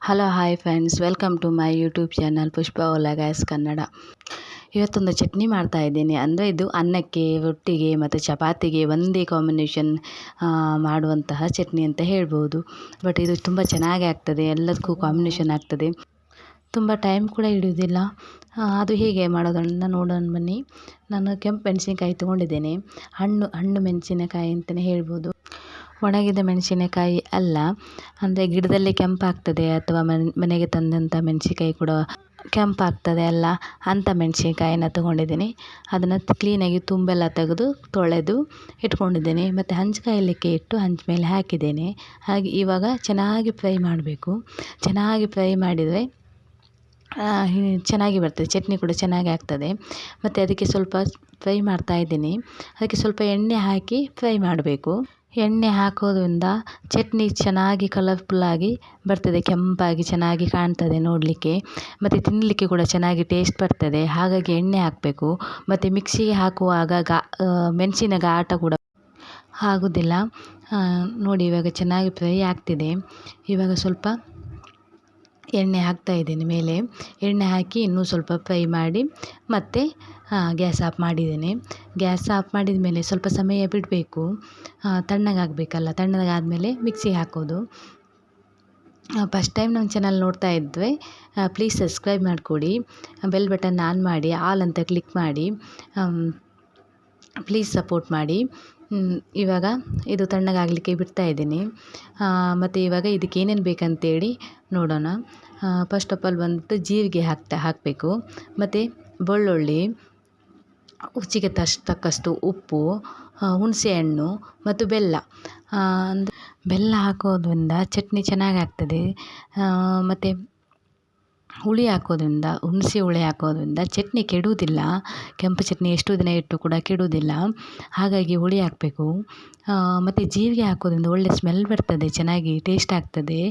Hello hi friends, welcome to my YouTube channel Pushpa ಓಲಾ ಗ್ಯಾಸ್ ಕನ್ನಡ. ಇವತ್ತೊಂದು ಚಟ್ನಿ ಮಾಡ್ತಾ ಇದ್ದೀನಿ. ಅಂದರೆ ಇದು ಅನ್ನಕ್ಕೆ, ರೊಟ್ಟಿಗೆ ಮತ್ತು ಚಪಾತಿಗೆ ಒಂದೇ ಕಾಂಬಿನೇಷನ್ ಮಾಡುವಂತಹ ಚಟ್ನಿ ಅಂತ ಹೇಳ್ಬೋದು. ಬಟ್ ಇದು ತುಂಬ ಚೆನ್ನಾಗಿ ಆಗ್ತದೆ, ಎಲ್ಲದಕ್ಕೂ ಕಾಂಬಿನೇಷನ್ ಆಗ್ತದೆ. ತುಂಬ ಟೈಮ್ ಕೂಡ ಹಿಡಿಯೋದಿಲ್ಲ. ಅದು ಹೇಗೆ ಮಾಡೋದನ್ನು ನೋಡೋಣ ಬನ್ನಿ. ನಾನು ಕೆಂಪು ಮೆಣಸಿನಕಾಯಿ ತೊಗೊಂಡಿದ್ದೇನೆ. ಹಣ್ಣು ಮೆಣಸಿನಕಾಯಿ ಅಂತಲೇ ಹೇಳ್ಬೋದು. ಒಣಗಿದ ಮೆಣಸಿನಕಾಯಿ ಅಲ್ಲ, ಅಂದರೆ ಗಿಡದಲ್ಲಿ ಕೆಂಪಾಗ್ತದೆ ಅಥವಾ ಮನೆಗೆ ತಂದಂಥ ಮೆಣಸಿನಕಾಯಿ ಕೂಡ ಕೆಂಪಾಗ್ತದೆ ಅಲ್ಲ, ಅಂಥ ಮೆಣಸಿನಕಾಯಿನ ತೊಗೊಂಡಿದ್ದೀನಿ. ಅದನ್ನು ಕ್ಲೀನಾಗಿ ತುಂಬೆಲ್ಲ ತೆಗೆದು ತೊಳೆದು ಇಟ್ಕೊಂಡಿದ್ದೇನೆ. ಮತ್ತು ಹಂಚುಕಾಯಲಿಕ್ಕೆ ಇಟ್ಟು ಹಂಚು ಮೇಲೆ ಹಾಕಿದ್ದೇನೆ. ಹಾಗೆ ಇವಾಗ ಚೆನ್ನಾಗಿ ಫ್ರೈ ಮಾಡಬೇಕು. ಚೆನ್ನಾಗಿ ಫ್ರೈ ಮಾಡಿದರೆ ಚೆನ್ನಾಗಿ ಬರ್ತದೆ, ಚಟ್ನಿ ಕೂಡ ಚೆನ್ನಾಗಿ ಆಗ್ತದೆ. ಮತ್ತು ಅದಕ್ಕೆ ಸ್ವಲ್ಪ ಫ್ರೈ ಮಾಡ್ತಾ ಇದ್ದೀನಿ. ಅದಕ್ಕೆ ಸ್ವಲ್ಪ ಎಣ್ಣೆ ಹಾಕಿ ಫ್ರೈ ಮಾಡಬೇಕು. ಎಣ್ಣೆ ಹಾಕೋದ್ರಿಂದ ಚಟ್ನಿ ಚೆನ್ನಾಗಿ ಕಲರ್ಫುಲ್ಲಾಗಿ ಬರ್ತದೆ, ಕೆಂಪಾಗಿ ಚೆನ್ನಾಗಿ ಕಾಣ್ತದೆ ನೋಡಲಿಕ್ಕೆ. ಮತ್ತು ತಿನ್ನಲಿಕ್ಕೆ ಕೂಡ ಚೆನ್ನಾಗಿ ಟೇಸ್ಟ್ ಬರ್ತದೆ. ಹಾಗಾಗಿ ಎಣ್ಣೆ ಹಾಕಬೇಕು. ಮತ್ತು ಮಿಕ್ಸಿಗೆ ಹಾಕುವಾಗ ಮೆಣಸಿನ ಘಾಟ ಕೂಡ ಆಗೋದಿಲ್ಲ. ನೋಡಿ, ಇವಾಗ ಚೆನ್ನಾಗಿ ಫ್ರೈ ಆಗ್ತಿದೆ. ಇವಾಗ ಸ್ವಲ್ಪ ಎಣ್ಣೆ ಹಾಕ್ತಾ ಇದ್ದೀನಿ ಮೇಲೆ. ಎಣ್ಣೆ ಹಾಕಿ ಇನ್ನೂ ಸ್ವಲ್ಪ ಫ್ರೈ ಮಾಡಿ ಮತ್ತು ಗ್ಯಾಸ್ ಆಫ್ ಮಾಡಿದ್ದೇನೆ. ಗ್ಯಾಸ್ ಆಫ್ ಮಾಡಿದ ಮೇಲೆ ಸ್ವಲ್ಪ ಸಮಯ ಬಿಡಬೇಕು, ತಣ್ಣಗಾಗಬೇಕಲ್ಲ. ತಣ್ಣಗಾದಮೇಲೆ ಮಿಕ್ಸಿಗೆ ಹಾಕೋದು. ಫಸ್ಟ್ ಟೈಮ್ ನಮ್ಮ ಚಾನಲ್ ನೋಡ್ತಾ ಇದ್ದರೆ ಪ್ಲೀಸ್ ಸಬ್ಸ್ಕ್ರೈಬ್ ಮಾಡಿಕೊಡಿ, ಬೆಲ್ ಬಟನ್ ಆನ್ ಮಾಡಿ, ಆಲ್ ಅಂತ ಕ್ಲಿಕ್ ಮಾಡಿ, ಪ್ಲೀಸ್ ಸಪೋರ್ಟ್ ಮಾಡಿ. ಇವಾಗ ಇದು ತಣ್ಣಗಾಗಲಿಕ್ಕೆ ಬಿಡ್ತಾ ಇದ್ದೀನಿ. ಮತ್ತು ಇವಾಗ ಇದಕ್ಕೆ ಏನೇನು ಬೇಕಂತೇಳಿ ನೋಡೋಣ. ಫಸ್ಟ್ ಆಫ್ ಆಲ್ ಬಂದುಬಿಟ್ಟು ಜೀರಿಗೆ ಹಾಕಬೇಕು. ಮತ್ತು ಬೆಳ್ಳುಳ್ಳಿ, ರುಚಿಗೆ ತಕ್ಕಷ್ಟು ಉಪ್ಪು, ಹುಣಸೆಹಣ್ಣು ಮತ್ತು ಬೆಲ್ಲ. ಅಂದರೆ ಬೆಲ್ಲ ಹಾಕೋದ್ರಿಂದ ಚಟ್ನಿ ಚೆನ್ನಾಗಾಗ್ತದೆ. ಮತ್ತು ಹುಳಿ ಹಾಕೋದ್ರಿಂದ, ಹುಣಸೆ ಹುಳಿ ಹಾಕೋದ್ರಿಂದ ಚಟ್ನಿ ಕೆಡುವುದಿಲ್ಲ. ಕೆಂಪು ಚಟ್ನಿ ಎಷ್ಟು ದಿನ ಇಟ್ಟು ಕೂಡ ಕೆಡುವುದಿಲ್ಲ. ಹಾಗಾಗಿ ಹುಳಿ ಹಾಕಬೇಕು. ಮತ್ತು ಜೀರಿಗೆ ಹಾಕೋದ್ರಿಂದ ಒಳ್ಳೆ ಸ್ಮೆಲ್ ಬರ್ತದೆ, ಚೆನ್ನಾಗಿ ಟೇಸ್ಟ್ ಆಗ್ತದೆ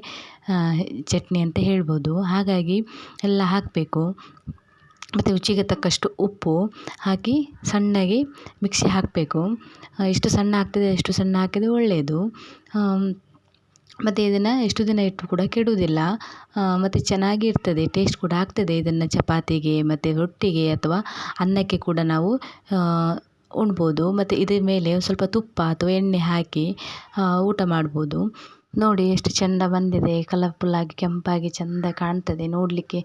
ಚಟ್ನಿ ಅಂತ ಹೇಳ್ಬೋದು. ಹಾಗಾಗಿ ಎಲ್ಲ ಹಾಕಬೇಕು. ಮತ್ತು ರುಚಿಗೆ ತಕ್ಕಷ್ಟು ಉಪ್ಪು ಹಾಕಿ ಸಣ್ಣಗೆ ಮಿಕ್ಸಿ ಹಾಕಬೇಕು. ಎಷ್ಟು ಸಣ್ಣ ಆಗ್ತದೆ ಅಷ್ಟು ಸಣ್ಣ ಹಾಕಿದರೆ ಒಳ್ಳೆಯದು. ಮತ್ತು ಇದನ್ನು ಎಷ್ಟು ದಿನ ಇಟ್ಟು ಕೂಡ ಕೆಡುವುದಿಲ್ಲ. ಮತ್ತು ಚೆನ್ನಾಗಿ ಇರ್ತದೆ, ಟೇಸ್ಟ್ ಕೂಡ ಆಗ್ತದೆ. ಇದನ್ನು ಚಪಾತಿಗೆ ಮತ್ತು ರೊಟ್ಟಿಗೆ ಅಥವಾ ಅನ್ನಕ್ಕೆ ಕೂಡ ನಾವು ಉಣ್ಬೋದು. ಮತ್ತು ಇದರ ಮೇಲೆ ಸ್ವಲ್ಪ ತುಪ್ಪ ಅಥವಾ ಎಣ್ಣೆ ಹಾಕಿ ಊಟ ಮಾಡ್ಬೋದು. ನೋಡಿ ಎಷ್ಟು ಚೆಂದ ಬಂದಿದೆ, ಕಲರ್ಫುಲ್ಲಾಗಿ ಕೆಂಪಾಗಿ ಚೆಂದ ಕಾಣ್ತದೆ. ನೋಡಲಿಕ್ಕೆ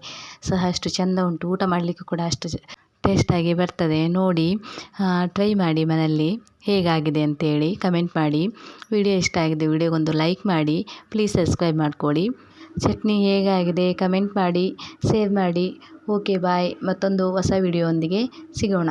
ಸಹ ಅಷ್ಟು ಚೆಂದ ಉಂಟು, ಊಟ ಮಾಡಲಿಕ್ಕೆ ಕೂಡ ಅಷ್ಟು ಟೇಸ್ಟಾಗಿ ಬರ್ತದೆ. ನೋಡಿ, ಟ್ರೈ ಮಾಡಿ ಮನೆಯಲ್ಲಿ, ಹೇಗಾಗಿದೆ ಅಂತೇಳಿ ಕಮೆಂಟ್ ಮಾಡಿ. ವಿಡಿಯೋ ಇಷ್ಟ ಆಗಿದೆ ವಿಡಿಯೋಗೊಂದು ಲೈಕ್ ಮಾಡಿ, ಪ್ಲೀಸ್ ಸಬ್ಸ್ಕ್ರೈಬ್ ಮಾಡ್ಕೊಳ್ಳಿ. ಚಟ್ನಿ ಹೇಗಾಗಿದೆ ಕಮೆಂಟ್ ಮಾಡಿ, ಶೇರ್ ಮಾಡಿ. Okay bye. ಮತ್ತೊಂದು ಹೊಸ ವಿಡಿಯೋ ಒಂದಿಗೆ ಸಿಗೋಣ.